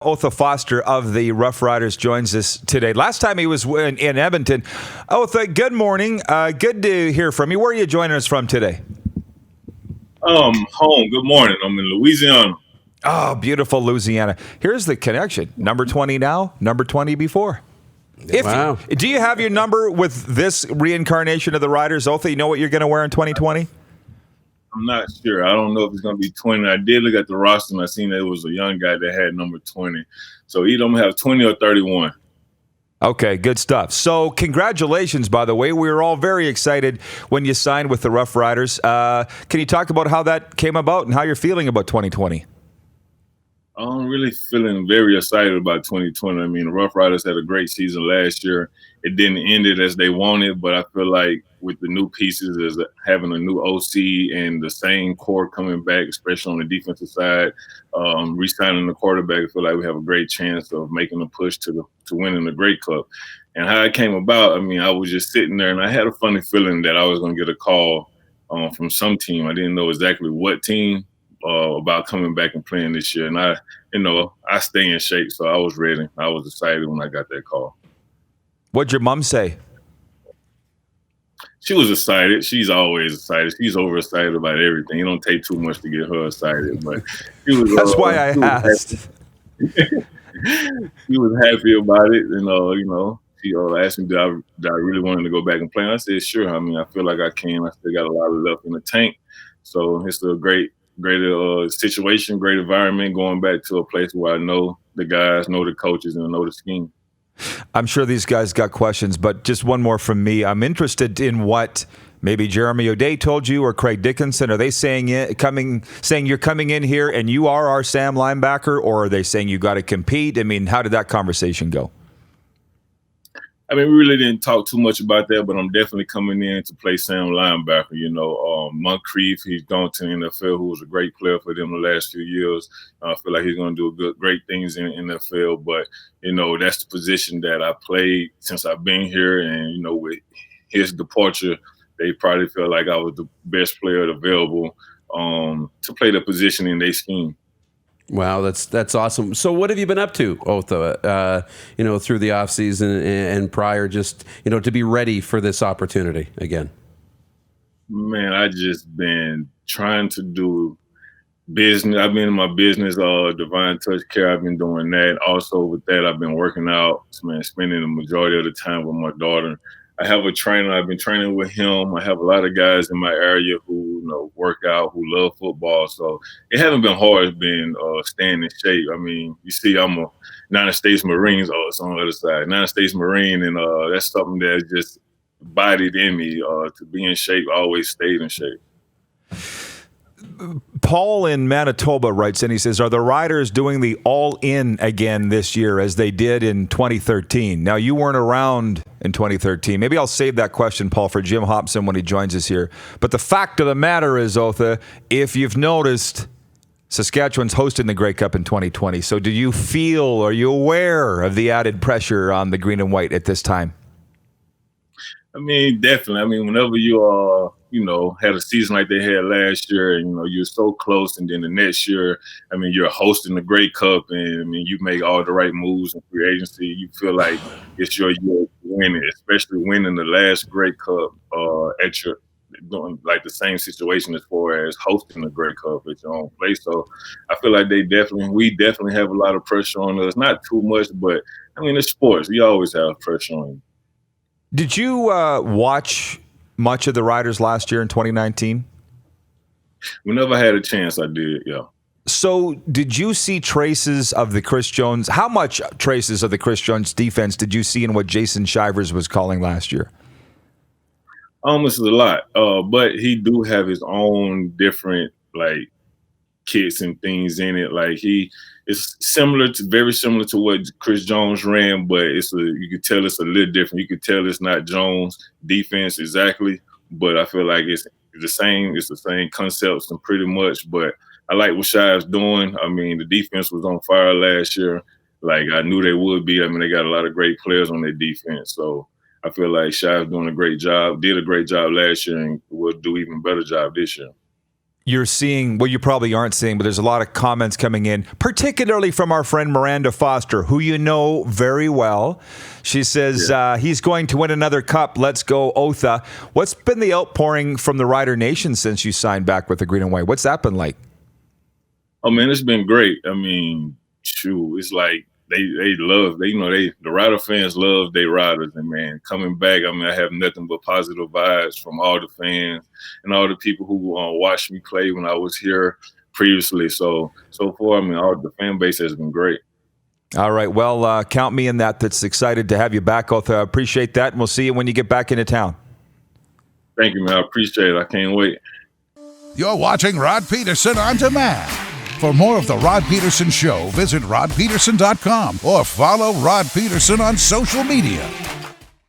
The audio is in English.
Otha Foster of the Rough Riders joins us today. Last time he was in Edmonton. Otha, good morning. Good to hear from you. Where are you joining us from today? Home. Good morning. I'm in Louisiana. Oh, beautiful Louisiana. Here's the connection. Number 20 now, number 20 before. Wow. Do you have your number with this reincarnation of the Riders, Otha? You know what you're going to wear in 2020? I'm not sure. I don't know if it's going to be 20. I did look at the roster and I seen that it was a young guy that had number 20. So either I'm going to have 20 or 31. Okay, good stuff. So congratulations, by the way. We were all very excited when you signed with the Rough Riders. Can you talk about how that came about and how you're feeling about 2020? I'm really feeling very excited about 2020. I mean, the Rough Riders had a great season last year. It didn't end it as they wanted, but I feel like with the new pieces, as having a new OC and the same core coming back, especially on the defensive side, re-signing the quarterback, I feel like we have a great chance of making a push to winning the Grey Cup. And how it came about, I mean, I was just sitting there and I had a funny feeling that I was going to get a call from some team. I didn't know exactly what team. About coming back and playing this year. And I stay in shape, so I was ready. I was excited when I got that call. What'd your mom say? She was excited. She's always excited. She's overexcited about everything. It don't take too much to get her excited. But she was, that's why I asked. She was happy about it. And, she asked me, did I really want to go back and play? And I said, sure. I mean, I feel like I can. I still got a lot of left in the tank. So it's a great situation, great environment, going back to a place where I know the guys, know the coaches, and know the scheme. I'm sure these guys got questions, but just one more from me. I'm interested in what maybe Jeremy O'Day told you or Craig Dickinson. Are they saying you're coming in here and you are our Sam linebacker, or are they saying you got to compete? I mean, how did that conversation go? I mean, we really didn't talk too much about that, but I'm definitely coming in to play Sam linebacker. Moncrief, he's gone to the NFL, who was a great player for them the last few years. I feel like he's going to do great things in the NFL. But, that's the position that I played since I've been here. And, with his departure, they probably felt like I was the best player available to play the position in their scheme. Wow, that's awesome. So what have you been up to, Otha, through the offseason and prior, just, to be ready for this opportunity again? Man, I just been trying to do business. I've been in my business, Divine Touch Care. I've been doing that. Also with that, I've been working out, spending the majority of the time with my daughter. I have a trainer. I've been training with him. I have a lot of guys in my area who, work out, who love football. So it hasn't been hard being staying in shape. I mean, you see, I'm a United States Marines. Oh, it's on the other side. United States Marine, and that's something that's just bodied in me. To be in shape, I always stayed in shape. Paul in Manitoba writes in, he says, are the Riders doing the all-in again this year as they did in 2013? Now, you weren't around in 2013. Maybe I'll save that question, Paul, for Jim Hobson when he joins us here. But the fact of the matter is, Otha, if you've noticed, Saskatchewan's hosting the Grey Cup in 2020. So are you aware of the added pressure on the green and white at this time? I mean, definitely. I mean, whenever you had a season like they had last year, and you're so close, and then the next year, I mean, you're hosting the Grey Cup, and I mean, you make all the right moves in free agency. You feel like it's your year to win it, especially winning the last Grey Cup doing like the same situation as far as hosting the Grey Cup at your own place. So I feel like we definitely have a lot of pressure on us. Not too much, but I mean, it's sports. You always have pressure on you. Did you watch much of the Riders last year in 2019? Whenever I had a chance, I did, yeah. So did you see traces of the Chris Jones? How much traces of the Chris Jones defense did you see in what Jason Shivers was calling last year? Almost a lot, but he do have his own different, kits and things in it. Like it's very similar to what Chris Jones ran, but you could tell it's a little different. You could tell it's not Jones defense exactly, but I feel like it's the same. It's the same concepts and pretty much. But I like what Shive's doing. I mean, the defense was on fire last year. Like I knew they would be. I mean, they got a lot of great players on their defense. So I feel like Shive's doing a great job. Did a great job last year and will do even better job this year. you're seeing, well, you probably aren't seeing, but there's a lot of comments coming in, particularly from our friend Miranda Foster, who you know very well. She says, he's going to win another cup. Let's go, Otha. What's been the outpouring from the Rider Nation since you signed back with the Green and White? What's that been like? Oh, man, it's been great. I mean, shoot, it's like they love, the Rider fans love their Riders. And, man, coming back, I mean, I have nothing but positive vibes from all the fans and all the people who watched me play when I was here previously. So far, I mean, all the fan base has been great. All right. Well, count me in that. That's excited to have you back, Otha. I appreciate that, and we'll see you when you get back into town. Thank you, man. I appreciate it. I can't wait. You're watching Rod Pedersen On Demand. For more of The Rod Pedersen Show, visit rodpedersen.com or follow Rod Pedersen on social media.